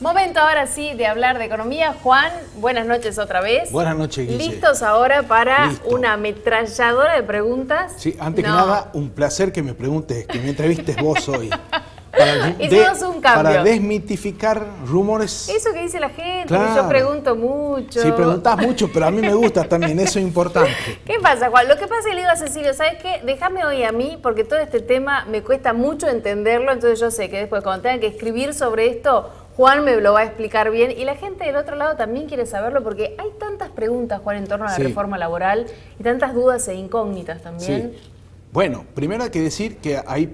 Momento ahora sí de hablar de economía. Juan, buenas noches otra vez. Buenas noches, Guille. ¿Listos ahora para Listo. una ametralladora de preguntas? Sí, antes que nada, un placer que me preguntes, que me entrevistes vos hoy. Hicimos un cambio. Para desmitificar rumores. Eso que dice la gente, Claro. que yo pregunto mucho. Sí, preguntás mucho, pero a mí me gusta también, eso es importante. ¿Qué pasa, Juan? Lo que pasa es que le digo a Cecilio, ¿sabes qué? Déjame hoy a mí, porque todo este tema me cuesta mucho entenderlo, entonces yo sé que después cuando tenga que escribir sobre esto, Juan me lo va a explicar bien y la gente del otro lado también quiere saberlo porque hay tantas preguntas, Juan, en torno a la reforma laboral y tantas dudas e incógnitas también. Sí. Bueno, primero hay que decir que hay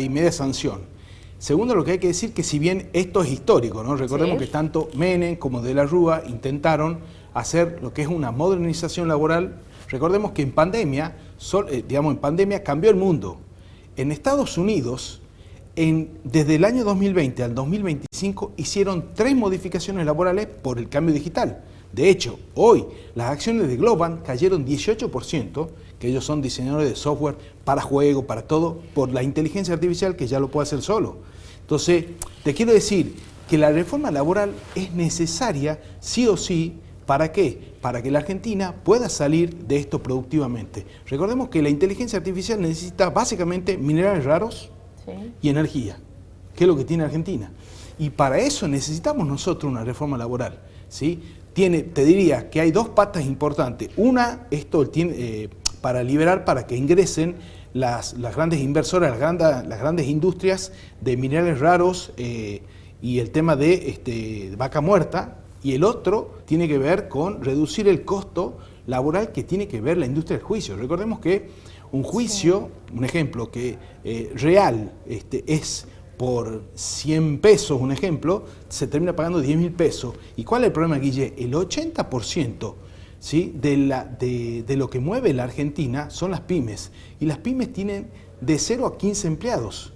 media sanción. Segundo, lo que hay que decir que si bien esto es histórico, ¿no? Recordemos que tanto Menem como De la Rúa intentaron hacer lo que es una modernización laboral. Recordemos que en pandemia, en pandemia cambió el mundo. En Estados Unidos, desde el año 2020 al 2025 hicieron 3 modificaciones laborales por el cambio digital. De hecho, hoy las acciones de Globant cayeron 18%, que ellos son diseñadores de software para juego, para todo, por la inteligencia artificial que ya lo puede hacer solo. Entonces, te quiero decir que la reforma laboral es necesaria, sí o sí, ¿para qué? Para que la Argentina pueda salir de esto productivamente. Recordemos que la inteligencia artificial necesita básicamente minerales raros y energía, que es lo que tiene Argentina. Y para eso necesitamos nosotros una reforma laboral, ¿sí? Te diría que hay 2 patas importantes. Una, para liberar, para que ingresen las grandes inversoras, las grandes industrias de minerales raros y el tema de vaca muerta. Y el otro tiene que ver con reducir el costo laboral que tiene que ver la industria del juicio. Recordemos que un juicio, un ejemplo que real es por 100 pesos, un ejemplo, se termina pagando 10.000 pesos. ¿Y cuál es el problema, Guille? El 80%, ¿sí?, de lo que mueve la Argentina son las pymes. Y las pymes tienen de 0 a 15 empleados.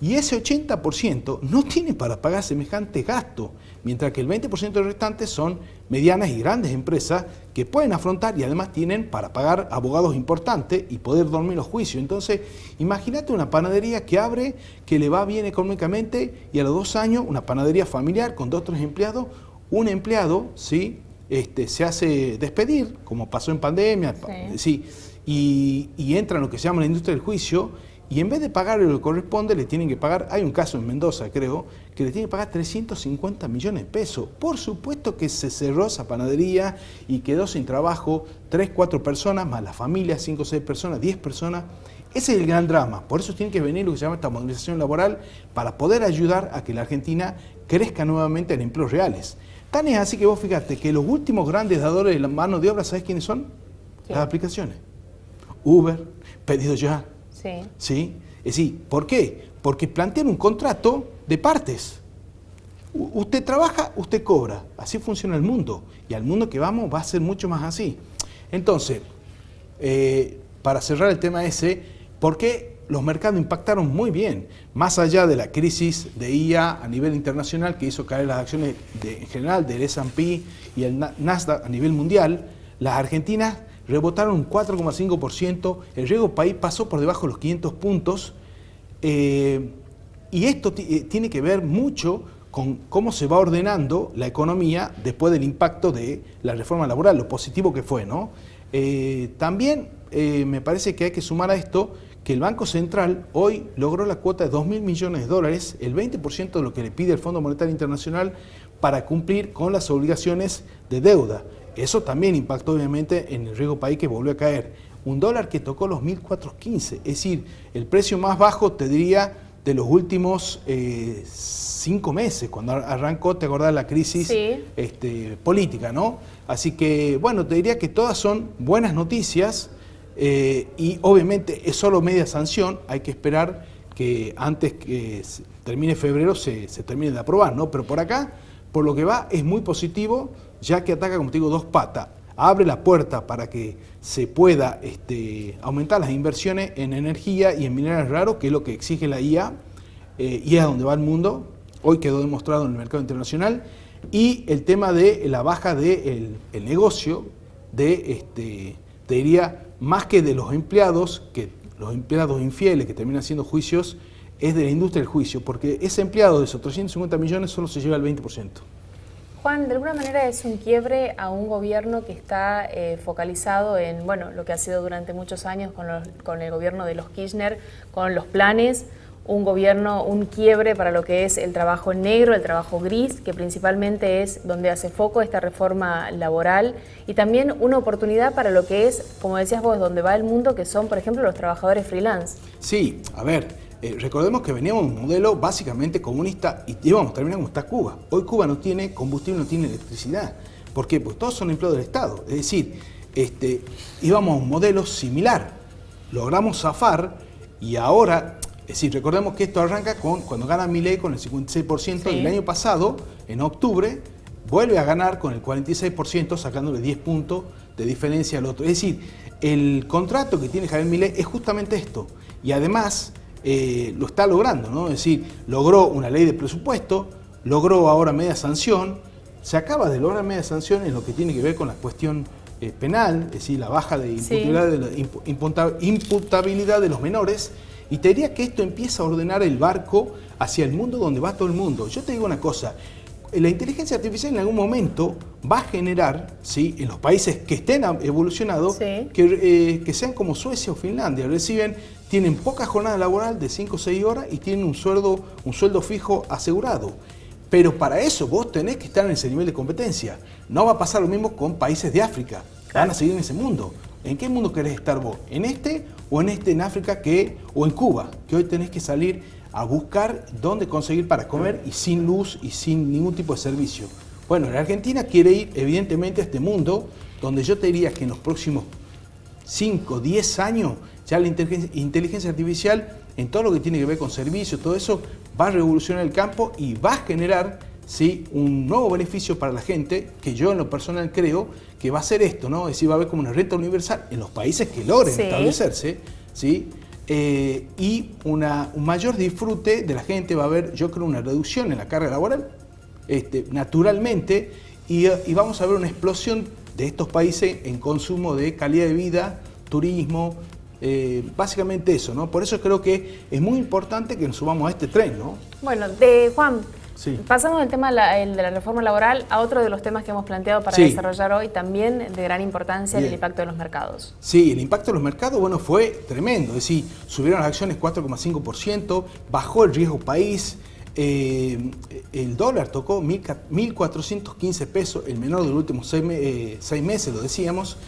Y ese 80% no tiene para pagar semejante gasto, mientras que el 20% restante son medianas y grandes empresas que pueden afrontar y además tienen para pagar abogados importantes y poder dormir los juicios. Entonces, imagínate una panadería que abre, que le va bien económicamente y a los 2 años una panadería familiar con 2 o 3 empleados, un empleado, ¿sí?, se hace despedir, como pasó en pandemia, y entra en lo que se llama la industria del juicio. Y en vez de pagarle lo que corresponde, le tienen que pagar, hay un caso en Mendoza, creo, que le tienen que pagar 350 millones de pesos. Por supuesto que se cerró esa panadería y quedó sin trabajo 3, 4 personas, más la familia, 5, 6 personas, 10 personas. Ese es el gran drama. Por eso tiene que venir lo que se llama esta modernización laboral para poder ayudar a que la Argentina crezca nuevamente en empleos reales. Tan es así que vos fíjate que los últimos grandes dadores de la mano de obra, ¿sabés quiénes son? Las aplicaciones. Uber, Pedido Ya. ¿Sí? Es decir, ¿por qué? Porque plantean un contrato de partes. Usted trabaja, usted cobra. Así funciona el mundo. Y al mundo que vamos va a ser mucho más así. Entonces, para cerrar el tema ese, ¿por qué los mercados impactaron muy bien? Más allá de la crisis de IA a nivel internacional que hizo caer las acciones en general del S&P y el Nasdaq a nivel mundial, las argentinas rebotaron un 4,5%, el riesgo país pasó por debajo de los 500 puntos y esto tiene que ver mucho con cómo se va ordenando la economía después del impacto de la reforma laboral, lo positivo que fue, ¿no? También me parece que hay que sumar a esto que el Banco Central hoy logró la cuota de 2.000 millones de dólares, el 20% de lo que le pide el Fondo Monetario Internacional para cumplir con las obligaciones de deuda. Eso también impactó obviamente en el riesgo país que volvió a caer. Un dólar que tocó los 1.415, es decir, el precio más bajo, te diría, de los últimos 5 meses, cuando arrancó, te acordás, la crisis política, ¿no? Así que, bueno, te diría que todas son buenas noticias y obviamente es solo media sanción, hay que esperar que antes que termine febrero se termine de aprobar, ¿no? Pero por acá, por lo que va, es muy positivo, ya que ataca, como te digo, 2 patas. Abre la puerta para que se pueda aumentar las inversiones en energía y en minerales raros, que es lo que exige la IA, y es a donde va el mundo. Hoy quedó demostrado en el mercado internacional. Y el tema de la baja del negocio, te diría, más que de los empleados infieles que terminan haciendo juicios, es de la industria del juicio, porque ese empleado de esos 350 millones solo se lleva el 20%. Juan, de alguna manera es un quiebre a un gobierno que está focalizado en, bueno, lo que ha sido durante muchos años con el gobierno de los Kirchner, con los planes, un gobierno, un quiebre para lo que es el trabajo negro, el trabajo gris, que principalmente es donde hace foco esta reforma laboral, y también una oportunidad para lo que es, como decías vos, donde va el mundo, que son, por ejemplo, los trabajadores freelance. Sí, a ver, recordemos que veníamos de un modelo básicamente comunista y íbamos a terminar como está Cuba. Hoy Cuba no tiene combustible, no tiene electricidad. ¿Por qué? Pues todos son empleados del Estado. Es decir, íbamos a un modelo similar. Logramos zafar y ahora, es decir, recordemos que esto arranca cuando gana Milei con el 56% y el año pasado, en octubre, vuelve a ganar con el 46%, sacándole 10 puntos de diferencia al otro. Es decir, el contrato que tiene Javier Milei es justamente esto. Y además lo está logrando, ¿no? Es decir, logró una ley de presupuesto, logró ahora media sanción, se acaba de lograr media sanción en lo que tiene que ver con la cuestión penal, es decir, la baja de imputabilidad de los menores, y te diría que esto empieza a ordenar el barco hacia el mundo donde va todo el mundo. Yo te digo una cosa, la inteligencia artificial en algún momento va a generar, ¿sí?, en los países que estén evolucionados, que sean como Suecia o Finlandia, tienen poca jornada laboral de 5 o 6 horas y tienen un sueldo fijo asegurado. Pero para eso vos tenés que estar en ese nivel de competencia. No va a pasar lo mismo con países de África. Van a seguir en ese mundo. ¿En qué mundo querés estar vos? ¿En este o en África o en Cuba? Que hoy tenés que salir a buscar dónde conseguir para comer y sin luz y sin ningún tipo de servicio. Bueno, la Argentina quiere ir evidentemente a este mundo donde yo te diría que en los próximos 5, 10 años ya la inteligencia artificial en todo lo que tiene que ver con servicios, todo eso va a revolucionar el campo y va a generar, ¿sí?, un nuevo beneficio para la gente, que yo en lo personal creo que va a ser esto, ¿no? Es decir, va a haber como una renta universal en los países que logren establecerse, ¿sí? Y un mayor disfrute de la gente, va a haber, yo creo, una reducción en la carga laboral, naturalmente, y vamos a ver una explosión de estos países en consumo de calidad de vida, turismo, básicamente eso, ¿no? Por eso creo que es muy importante que nos subamos a este tren, ¿no? Bueno, Juan, pasamos del tema de la reforma laboral a otro de los temas que hemos planteado para desarrollar hoy, también de gran importancia, el impacto de los mercados. Sí, el impacto de los mercados, bueno, fue tremendo, es decir, subieron las acciones 4,5%, bajó el riesgo país, el dólar tocó 1.415 pesos, el menor de los últimos 6 meses, lo decíamos.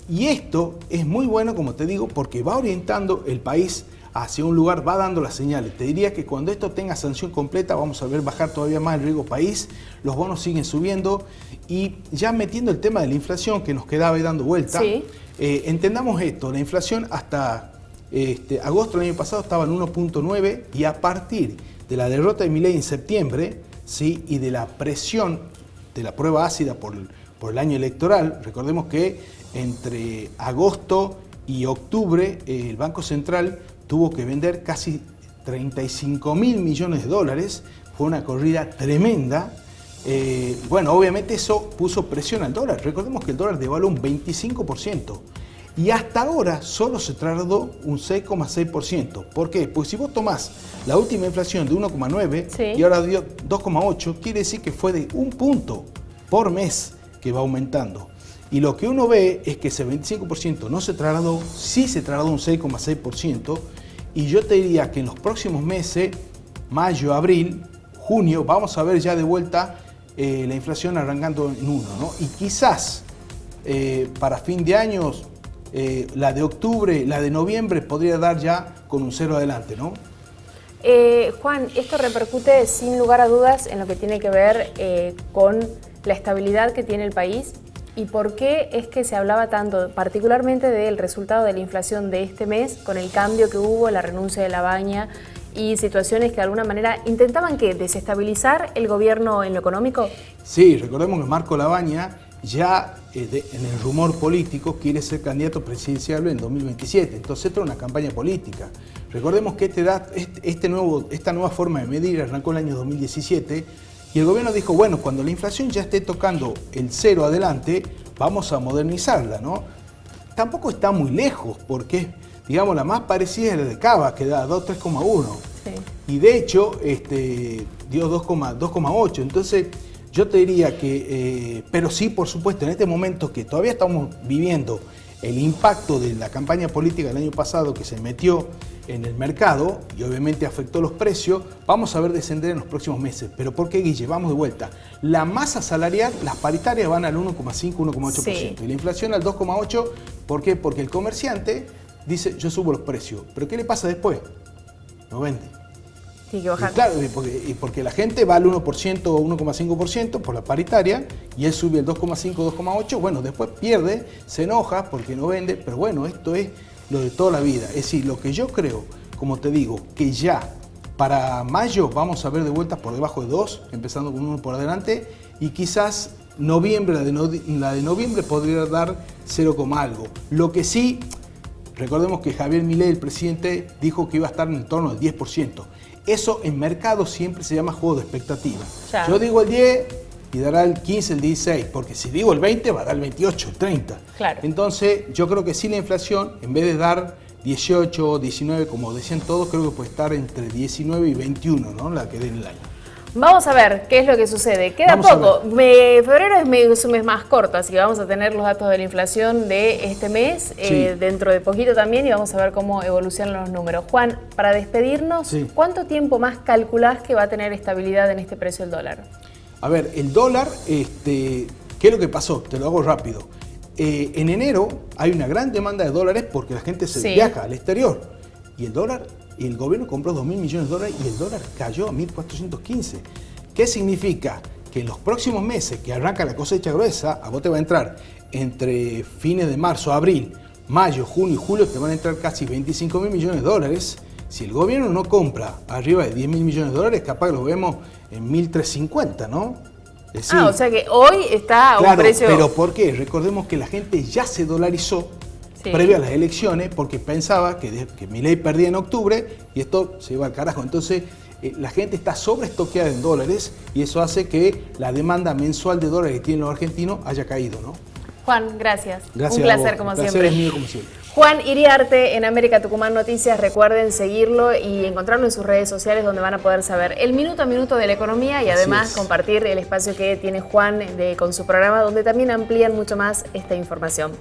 Y esto es muy bueno, como te digo, porque va orientando el país hacia un lugar, va dando las señales. Te diría que cuando esto tenga sanción completa vamos a ver bajar todavía más el riesgo país, los bonos siguen subiendo y ya metiendo el tema de la inflación que nos quedaba ahí dando vuelta, entendamos esto, la inflación hasta agosto del año pasado estaba en 1.9 y a partir de la derrota de Milei en septiembre, ¿sí?, y de la presión de la prueba ácida por el año electoral, recordemos que entre agosto y octubre el Banco Central tuvo que vender casi 35.000 millones de dólares, fue una corrida tremenda. Bueno, obviamente eso puso presión al dólar, recordemos que el dólar devaluó un 25% y hasta ahora solo se trasladó un 6,6%. ¿Por qué? Pues si vos tomás la última inflación de 1,9 y ahora dio 2,8, quiere decir que fue de 1 punto por mes que va aumentando. Y lo que uno ve es que ese 25% no se trasladó, sí se trasladó un 6,6%, y yo te diría que en los próximos meses, mayo, abril, junio, vamos a ver ya de vuelta la inflación arrancando en 1, ¿no? Y quizás para fin de año, la de octubre, la de noviembre podría dar ya con un 0 adelante, ¿no? Juan, esto repercute sin lugar a dudas en lo que tiene que ver con la estabilidad que tiene el país. ¿Y por qué es que se hablaba tanto, particularmente del resultado de la inflación de este mes, con el cambio que hubo, la renuncia de Labaña y situaciones que de alguna manera intentaban desestabilizar el gobierno en lo económico? Sí, recordemos que Marco Labaña ya en el rumor político quiere ser candidato presidencial en 2027, entonces esto es una campaña política. Recordemos que esta nueva forma de medir arrancó en el año 2017, y el gobierno dijo, bueno, cuando la inflación ya esté tocando el 0 adelante, vamos a modernizarla, ¿no? Tampoco está muy lejos, porque digamos, la más parecida es la de Cava, que da 2,3,1. Sí. Y de hecho, dio 2,8. Entonces, yo te diría que, pero sí, por supuesto, en este momento que todavía estamos viviendo el impacto de la campaña política del año pasado que se metió en el mercado y obviamente afectó los precios, vamos a ver descender en los próximos meses. ¿Pero por qué, Guille? Vamos de vuelta. La masa salarial, las paritarias van al 1,5, 1,8%. Sí. Y la inflación al 2,8%. ¿Por qué? Porque el comerciante dice, yo subo los precios. ¿Pero qué le pasa después? No vende. Tiene que bajar. Y claro, porque la gente va al 1% o 1,5% por la paritaria y él sube el 2,5, 2,8, bueno, después pierde, se enoja porque no vende, pero bueno, esto es lo de toda la vida. Es decir, lo que yo creo, como te digo, que ya para mayo vamos a ver de vuelta por debajo de 2, empezando con 1 por adelante, y quizás noviembre, la de noviembre podría dar 0, algo. Lo que sí, recordemos que Javier Milei, el presidente, dijo que iba a estar en el torno del 10%. Eso en mercado siempre se llama juego de expectativa. Ya. Yo digo el 10 y dará el 15, el 16, porque si digo el 20 va a dar el 28, el 30. Claro. Entonces yo creo que sí la inflación, en vez de dar 18, 19, como decían todos, creo que puede estar entre 19 y 21, ¿no? La que dé en el año. Vamos a ver qué es lo que sucede. Queda Vamos a poco. Febrero es un mes más corto, así que vamos a tener los datos de la inflación de este mes, Sí. dentro de poquito también, y vamos a ver cómo evolucionan los números. Juan, para despedirnos, Sí. ¿cuánto tiempo más calculás que va a tener estabilidad en este precio del dólar? A ver, el dólar, ¿qué es lo que pasó? Te lo hago rápido. En enero hay una gran demanda de dólares porque la gente se Sí. viaja al exterior. Y el dólar, el gobierno compró 2.000 millones de dólares y el dólar cayó a 1.415. ¿Qué significa? Que en los próximos meses que arranca la cosecha gruesa, a vos te va a entrar entre fines de marzo, abril, mayo, junio y julio, te van a entrar casi 25.000 millones de dólares. Si el gobierno no compra arriba de 10.000 millones de dólares, capaz lo vemos en 1.350, ¿no? Es decir, O sea que hoy está a un claro, precio... pero ¿por qué? Recordemos que la gente ya se dolarizó Sí. previo a las elecciones porque pensaba que Milei perdía en octubre y esto se iba al carajo. Entonces, la gente está sobreestoqueada en dólares y eso hace que la demanda mensual de dólares que tienen los argentinos haya caído, ¿no? Juan, gracias. Gracias Un a placer vos. como El placer siempre. es mío como siempre. Juan Iriarte en América Tucumán Noticias. Recuerden seguirlo y encontrarlo en sus redes sociales donde van a poder saber el minuto a minuto de la economía y Así además es. compartir el espacio que tiene Juan con su programa donde también amplían mucho más esta información.